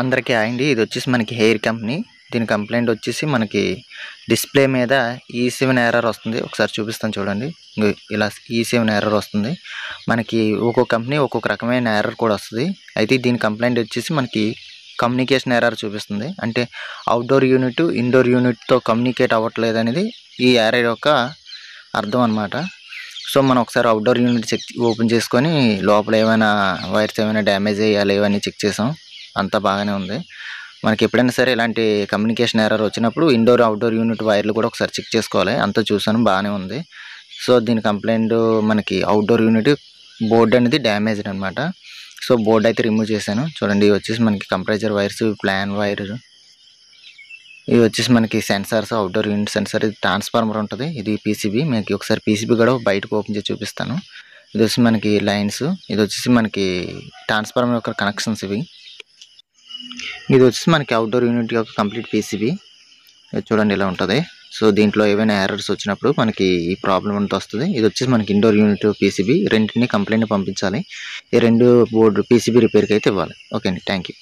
అందరికీ హాయ్ అండి. ఇది వచ్చేసి మనకి హెయిర్ కంపెనీ. దీని కంప్లైంట్ వచ్చేసి మనకి డిస్ప్లే మీద E7 ఎర్రర్ వస్తుంది. ఒకసారి చూపిస్తాను చూడండి. ఇలా E7 ఎర్రర్ వస్తుంది. మనకి ఒక్కొక్క కంపెనీ ఒక్కొక్క రకమైన ఎర్రర్ కూడా వస్తుంది. అయితే దీని కంప్లైంట్ వచ్చేసి మనకి కమ్యూనికేషన్ ఎర్రర్ చూపిస్తుంది. అంటే అవుట్డోర్ యూనిట్ ఇండోర్ యూనిట్తో కమ్యూనికేట్ అవ్వట్లేదు అనేది ఈ ఎర్రర్ యొక్క అర్థం అన్నమాట. సో మనం ఒకసారి అవుట్డోర్ యూనిట్ ఓపెన్ చేసుకొని లోపల ఏమైనా వైర్స్ ఏమైనా డ్యామేజ్ అయ్యాయా లేవని చెక్ చేసాం. అంతా బాగానే ఉంది. మనకి ఎప్పుడైనా సరే ఇలాంటి కమ్యూనికేషన్ ఎర్రర్ వచ్చినప్పుడు ఇండోర్ అవుట్డోర్ యూనిట్ వైర్లు కూడా ఒకసారి చెక్ చేసుకోవాలి. అంతా చూసాను బాగానే ఉంది. సో దీని కంప్లైంట్ మనకి అవుట్డోర్ యూనిట్ బోర్డు అనేది డ్యామేజ్డ్ అనమాట. సో బోర్డు అయితే రిమూవ్ చేశాను. చూడండి ఇవి వచ్చేసి మనకి కంప్రెసర్ వైర్స్, ప్లాన్ వైర్, ఇవి వచ్చేసి మనకి సెన్సార్స్, అవుట్డోర్ యూనిట్ సెన్సార్, ఇది ట్రాన్స్ఫార్మర్ ఉంటుంది. ఇది పీసీబీ. మీకు ఒకసారి పీసీబీ కూడా బయటకు ఓపెన్ చేసి చూపిస్తాను. ఇది వచ్చి మనకి లైన్స్, ఇది వచ్చేసి మనకి ట్రాన్స్ఫార్మర్ యొక్క కనెక్షన్స్ ఇవి. ఇది వచ్చేసి మనకి అవుట్డోర్ యూనిట్ యొక్క కంప్లీట్ పీసీబీ. చూడండి ఇలా ఉంటుంది. సో దీంట్లో ఏవైనా ఎర్రర్స్ వచ్చినప్పుడు మనకి ఈ ప్రాబ్లం అంతా వస్తుంది. ఇది వచ్చేసి మనకి ఇండోర్ యూనిట్ పీసీబీ. రెండింటిని కంప్లైంట్ పంపించాలి. ఈ రెండు బోర్డు పీసీబీ రిపేర్కి అయితే ఇవ్వాలి. ఓకే అండి, థ్యాంక్ యూ.